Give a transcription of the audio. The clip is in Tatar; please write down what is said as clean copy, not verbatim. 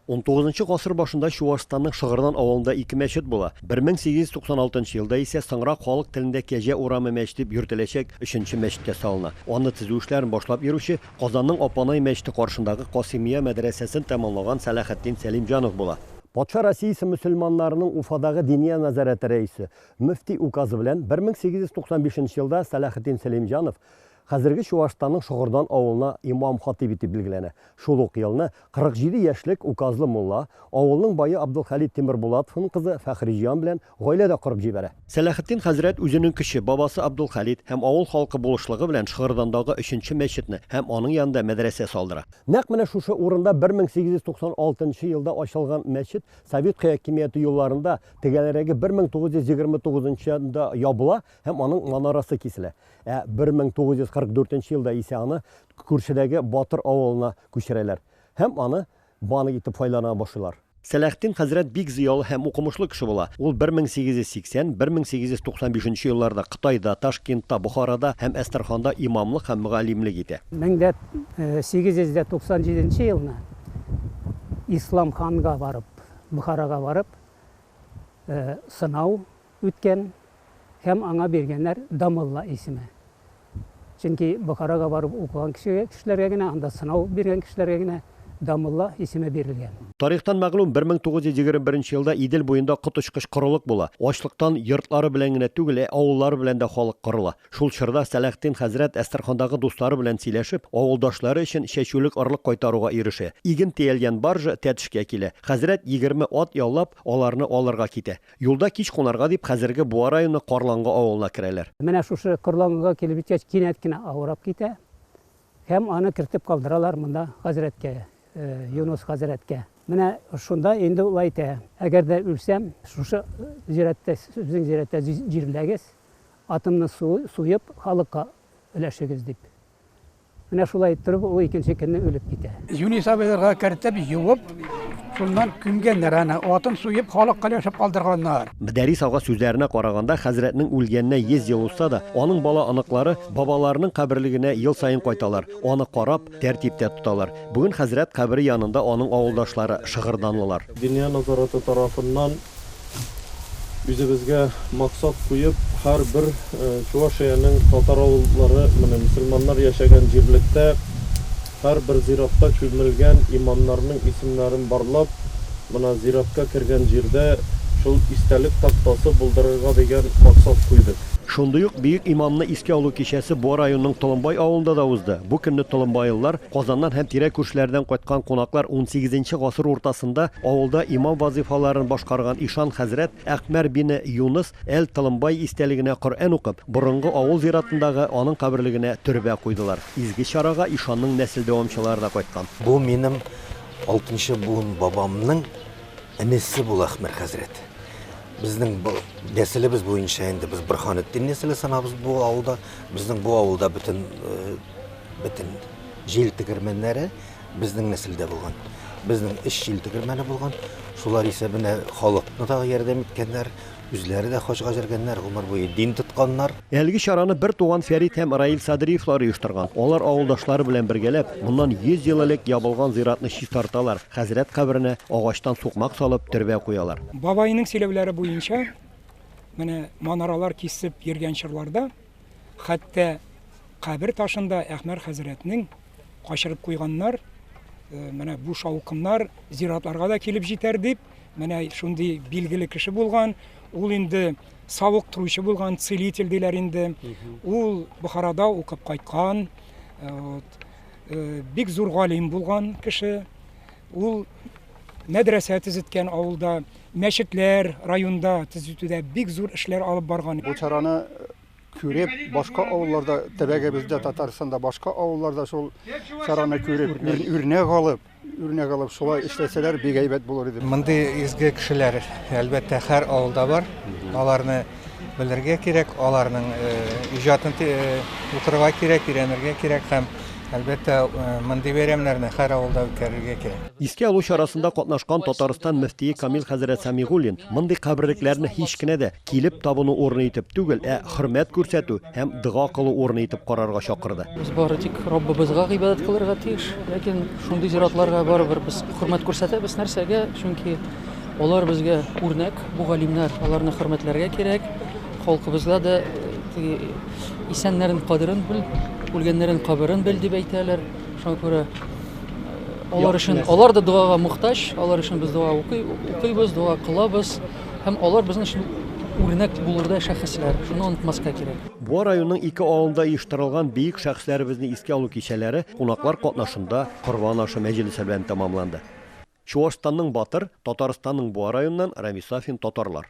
19 гасыр башында Чувашстанның Шыгырдан авылында 2 мәчет була. 1896 елда исә соңра халык телендә Кәҗә урамы мәчете дип йөртеләчәк 3нче мәчеткә салына. Аны төзү эшләрен башлап йөрүче Казанның Апанай мәчете каршындагы Касимия мәдрәсәсен тәмамлаган Сәләхетдин Сәлимҗанов була. Патша Россиясы мөселманнарының Уфадагы диния назарәте рәисе мөфти указы белән 1895 елда Сәләхетдин Сәлимҗанов хәзерге Чувашстанның Шыгырдан авылына имам хатиб итеп билгеләнә. Шул ук елны 47 яшьлек указлы мулла авылның бае Абдулхалид Тимербулатовның кызы Фәхриҗан белән гаиләдә корып җибәрә. Сәләхетдин хәзрәт үзенең кече бабасы Абдулхалид һәм авыл халкы булышлыгы белән Шыгырдандагы 3нче мәчетне һәм аның янында мәдрәсә салдыра. Нәкъ менә шушы урында 1896 елда ачылган мәчет Совет хакимияте юлларында тегеләрәге 1929 елда ябыла һәм аның манарасы киселә. 1944 елда исә аны күршедәге Батыр авылына күчерәләр һәм аны банык итеп файдалана башлыйлар. Сәләхетдин хәзрәт бик зыялы һәм укымышлы кеше була. Ул 1880-1895 елларда Кытайда, Ташкентта, Бухарада һәм Әстерханда имамлык һәм мөгаллимлек итә. 1897 елны Ислам ханга барып, Бухарага барып, сынау үткән һәм аңа бергәннәр Дамылла исеме. Чөнки Бухарага барып укыган кешеләргә генә, анда сынау биргән кешеләргә генә Дамылла исеме бирелгән. Тарихтан мәгълүм 1921 елда Идел буенда коточкыч корылык була. Ачлыктан йортлары белән генә түгел, авыллары белән дә халык кырыла. Шул чорда Сәләхетдин хәзрәт Әстерхандагы дуслары белән сөйләшеп, авылдашлары өчен чәчүлек орлык кайтаруга ирешә. Иген тиялгән баржа тәтешкә килә. Хәзрәт 20 ат яллап, аларны алырга китә. Юлда кич кунарга дип хәзерге Буа районы Карланга авылына керәләр. Менә шушы Карланга килеп җиткәч кинәт кенә авырап китә. Һәм аны кертеп калдыралар монда хәзрәткә. Юнус хәзрәткә. Менә шунда инде ул әйтә, әгәр дә үлсәм, шушы зиратта, безнең зиратта җирләгез, атымны суеп, халыкка өләшегез дип. Менә шулай итеп, ул икенче көнне үлеп китә. Юнус абыйларга кертеп юып, шуннан күмгәннәр аны, атын суеп, халыкка өләшеп калдырганнар. Мөдәррис ага сүзләренә караганда, хәзрәтнең үлгәненә 100 ел узса да, аның бала аныклары бабаларының каберлегенә ел сайын кайталар. Аны карап, тәртиптә тоталар. Бүген хәзрәт кабере янында аның авылдашлары Шыгырданлылар. Диния назараты тарафыннан үзебезгә максат куеп, һәрбер Чувашиянең татар авыллары, менә мөселманнар яшәгән җирлектә һәрбер зиратта чүмелгән имамнарның исемнәрен барлап, менә зиратка кергән җирдә шул истәлек тактасы булдырырга дигән максат куйдык. Шундый ук бөек имамны искә алу кичәсе Буа районының Толымбай авылында да узды. Бу көнне Толымбайлар Казаннан һәм тирә күршеләрдән кайткан кунаклар 18нче гасыр уртасында авылда имам вазифаларын башкарган ишан хәзрәт Әхмәр бине Юнус Толымбай истәлегенә Коръән укып, борынгы авыл зиратындагы аның каберлегенә төрбә куйдылар. Изге чарага ишанның нәсел дәвамчылары да кайткан. Бу минем 6нчы буын бабамның энесе була Әхмәр хәзрәт. Безнең нәселебез буенча инде без Борһанетдин нәселе санабыз бу авылда. Безнең бу авылда бөтен җил тегермәннәре безнең нәселдә булган. Безнең 3 җил тегермәне булган. Шулар исәбенә халыкны да ярдәм иткәннәр, үзләре дә хаҗга җөргәннәр, гомер буе дин тотканнар. Әлеге чараны бер туган Фәрит һәм Раил Садриевлар оештырган. Алар авылдашлары белән бергәләп, моннан 100 ел элек ябылган зиратны чистарталар. Хәзрәт каберенә агачтан сукмак салып төрбә куялар. Бабайның сөйләүләре буенча, менә манаралар кисеп йөргән чырларда, хәтта кабер ташында Әхмәр хәзрәтнең качырып куйганнар, менә бу шаукымнар зиратларга да килеп җитәр дип, менә шундый билгеле кеше булган. Ул инде савык туручы булган, целитель диләр инде. Ул Бухарада укып кайткан, бик зур галим булган кеше. Ул мәдрәсә төзеткән авылда, мәчетләр районда төзүдә бик зур эшләр алып барган. Бу чараны күреп, башка авылларда, төбәгебездә, Татарстанда башка авылларда шул чараны күреп, үрнәк алып, шулай эшләсәләр бик әйбәт булыр иде. Мондый изге кешеләр әлбәттә һәр авылда бар. Аларны белергә кирәк, аларның иҗатын укырга кирәк, өйрәнергә кирәк һәм Әлбәттә, мондый бәйрәмнәрне һәр авылда үткәрергә кирәк. Иске алу чарасында катнашкан Татарстан мөфтие Камил хәзрәт Самигуллин мондый каберлекләрне һич кенә дә килеп табыну урыны итеп түгел, хөрмәт күрсәтү һәм дога кылу урыны итеп карарга чакырды. Без бары тик Раббыбызга гыйбадәт кылырга тиеш, ләкин шундый зиратларга барыбер без хөрмәт күрсәтәбез нәрсәгә? Чөнки алар безгә үрнәк, бу галимнәр, аларны хөрмәтләргә кирәк. Халкыбызга да исәннәрнең кадерен бел, үлгәннәрнең каберен бел дип әйтәләр. Шуңа күрә алар да дуага мохтаҗ, алар өчен без дуа укыйбыз, дуа кылабыз һәм алар безнең өчен үрнәк булырдай шәхесләр. Шуны онытмаска кирәк. Бу районның 2 авылында оештырылган бийек шәхесләребезне искә алу кичәләре кунаклар катнашында Корбан ашы мәҗлесе белән тәмамланды. Чуашстанның Батыр, Татарстанның Буа районыннан Рамис Сафин, Татарлар.